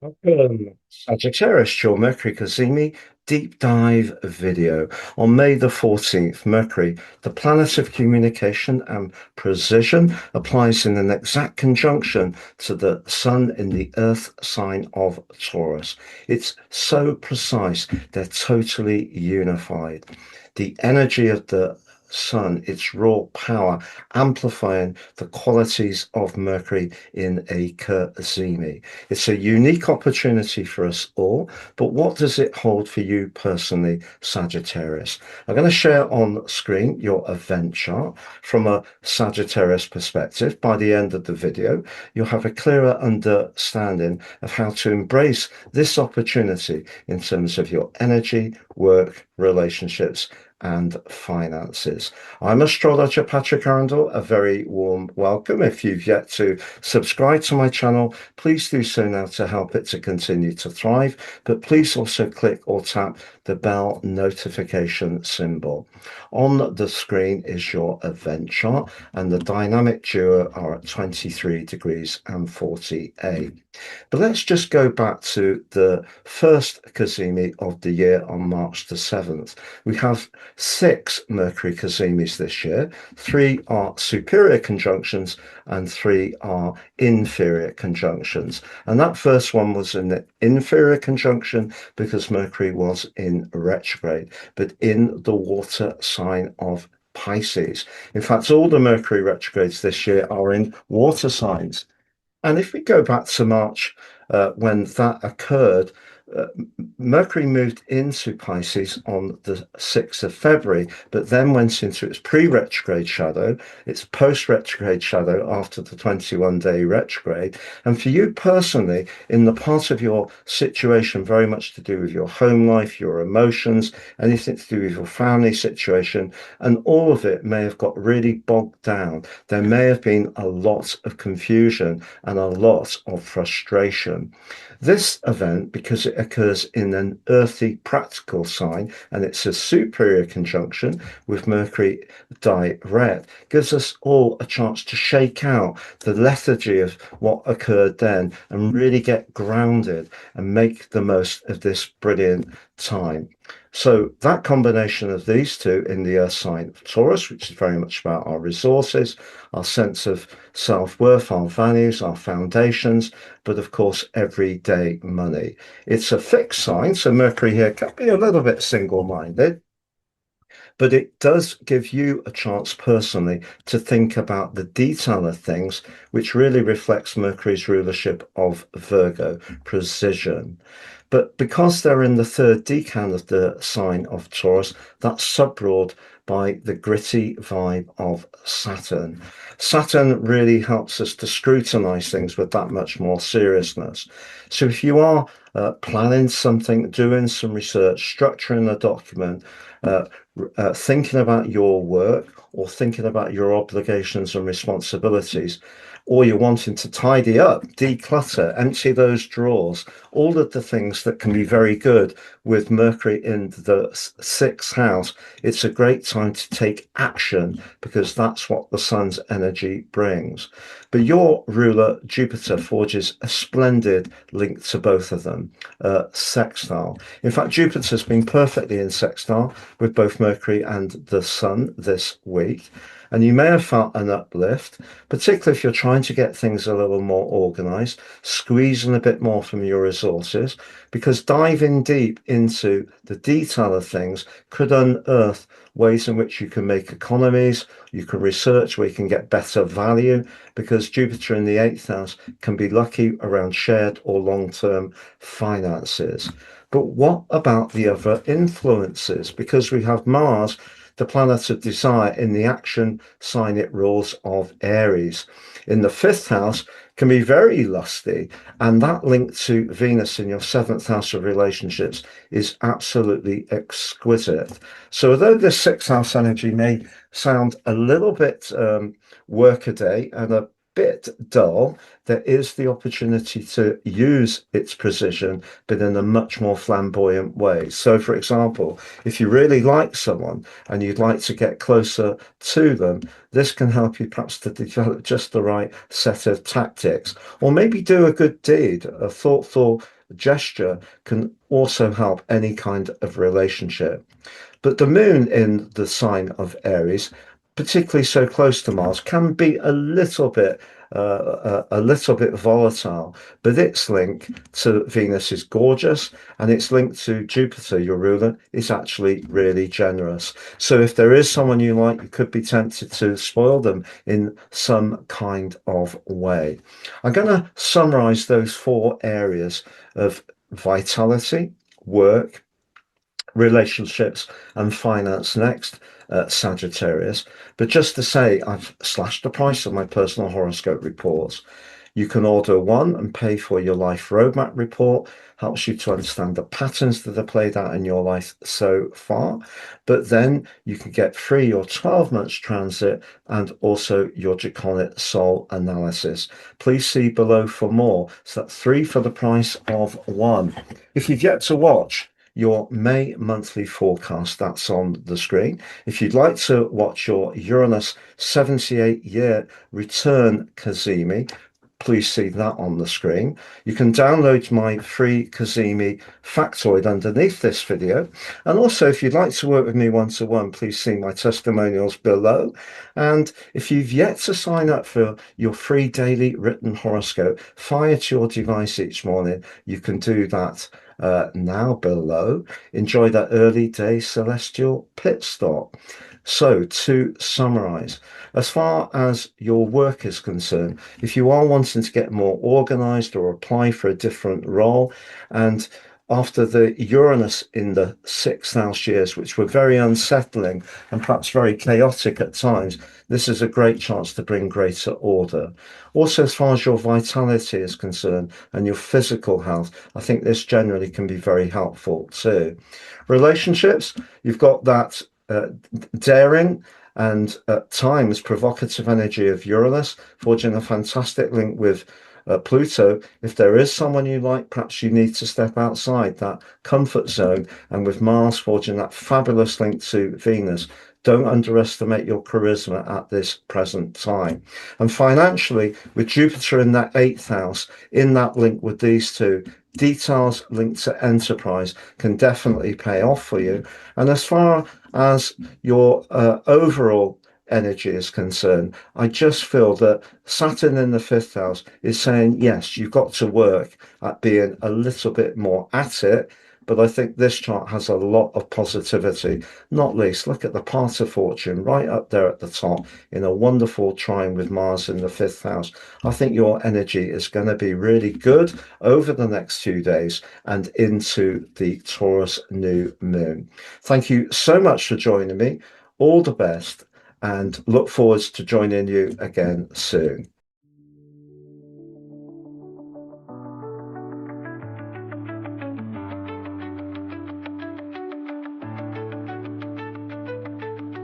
Welcome, Sagittarius, your Mercury Cazimi deep dive video. On May the 14th, Mercury, the planet of communication and precision, applies in an exact conjunction to the Sun in the Earth sign of Taurus. It's so precise, they're totally unified. The energy of the Sun, its raw power, amplifying the qualities of Mercury in a Cazimi. It's a unique opportunity for us all, but what does it hold for you personally, Sagittarius? I'm going to share on screen your event chart from a Sagittarius perspective. By the end of the video, you'll have a clearer understanding of how to embrace this opportunity in terms of your energy, work, relationships, and finances. I'm astrologer Patrick Arundel. A very warm welcome. If you've yet to subscribe to my channel, please do so now to help it to continue to thrive. But please also click or tap the bell notification symbol. On the screen is your event chart, and the dynamic duo are at 23 degrees and 48. But let's just go back to the first Cazimi of the year on March the 7th. We have 6 Mercury Cazimis this year. 3 are superior conjunctions and 3 are inferior conjunctions. And that first one was an inferior conjunction because Mercury was in retrograde, but in the water sign of Pisces. In fact, all the Mercury retrogrades this year are in water signs. And if we go back to March, when that occurred, uh, Mercury moved into Pisces on the 6th of February, but then went into its pre-retrograde shadow, its post-retrograde shadow after the 21-day retrograde. And for you personally, in the part of your situation very much to do with your home life, your emotions, anything to do with your family situation, and all of it may have got really bogged down. There may have been a lot of confusion and a lot of frustration. This event, because it occurs in an earthy practical sign and it's a superior conjunction with Mercury direct, gives us all a chance to shake out the lethargy of what occurred then and really get grounded and make the most of this brilliant time. So that combination of these two in the earth sign of Taurus, which is very much about our resources, our sense of self-worth, our values, our foundations, but of course, everyday money. It's a fixed sign, so Mercury here can be a little bit single-minded, but it does give you a chance personally to think about the detail of things, which really reflects Mercury's rulership of Virgo, precision. But because they're in the third decan of the sign of Taurus, that's subruled by the gritty vibe of Saturn. Saturn really helps us to scrutinize things with that much more seriousness. So if you are planning something, doing some research, structuring a document, uh, thinking about your work or thinking about your obligations and responsibilities, or you're wanting to tidy up, declutter, empty those drawers, all of the things that can be very good with Mercury in the sixth house, it's a great time to take action because that's what the sun's energy brings. But your ruler, Jupiter, forges a splendid link to both of them, sextile. In fact, Jupiter's been perfectly in sextile with both Mercury and the Sun this week. And you may have felt an uplift, particularly if you're trying to get things a little more organized, squeezing a bit more from your resources, because diving deep into the detail of things could unearth ways in which you can make economies, you can research where you can get better value, because Jupiter in the eighth house can be lucky around shared or long-term finances. But what about the other influences? Because we have Mars, the planet of desire, in the action sign it rules of Aries. In the fifth house can be very lusty, and that link to Venus in your seventh house of relationships is absolutely exquisite. So although this sixth house energy may sound a little bit workaday and a bit dull, there is the opportunity to use its precision, but in a much more flamboyant way. So, for example, if you really like someone and you'd like to get closer to them, this can help you perhaps to develop just the right set of tactics, or maybe do a good deed. A thoughtful gesture can also help any kind of relationship. But the moon in the sign of Aries, particularly so close to Mars, can be a little bit volatile. But its link to Venus is gorgeous, and its link to Jupiter, your ruler, is actually really generous. So if there is someone you like, you could be tempted to spoil them in some kind of way. I'm going to summarize those 4 areas of vitality, work, relationships and finance next, Sagittarius. But just to say, I've slashed the price of my personal horoscope reports. You can order one and pay for your life roadmap report. Helps you to understand the patterns that are played out in your life so far. But then you can get free your 12 months transit and also your Draconic soul analysis. Please see below for more. So that's 3 for the price of 1. If you've yet to watch your May monthly forecast, that's on the screen. If you'd like to watch your Uranus 78-year return Cazimi, please see that on the screen. You can download my free Cazimi factoid underneath this video. And also, if you'd like to work with me one-to-one, please see my testimonials below. And if you've yet to sign up for your free daily written horoscope fired to your device each morning, you can do that now below. Enjoy that early day celestial pit stop. So to summarize, as far as your work is concerned, if you are wanting to get more organized or apply for a different role, and after the Uranus in the 6th house years, which were very unsettling and perhaps very chaotic at times, this is a great chance to bring greater order. Also, as far as your vitality is concerned and your physical health, I think this generally can be very helpful too. Relationships, you've got that daring and at times provocative energy of Uranus, forging a fantastic link with Pluto. If there is someone you like, perhaps you need to step outside that comfort zone. And with Mars forging that fabulous link to Venus, don't underestimate your charisma at this present time. And financially, with Jupiter in that 8th house, in that link with these two, details linked to enterprise can definitely pay off for you. And as far as your overall energy is concerned, I just feel that Saturn in the 5th house is saying, yes, you've got to work at being a little bit more at it. But I think this chart has a lot of positivity, not least, look at the path of fortune right up there at the top in a wonderful trine with Mars in the 5th house. I think your energy is going to be really good over the next few days and into the Taurus new moon. Thank you so much for joining me. All the best, and look forward to joining you again soon.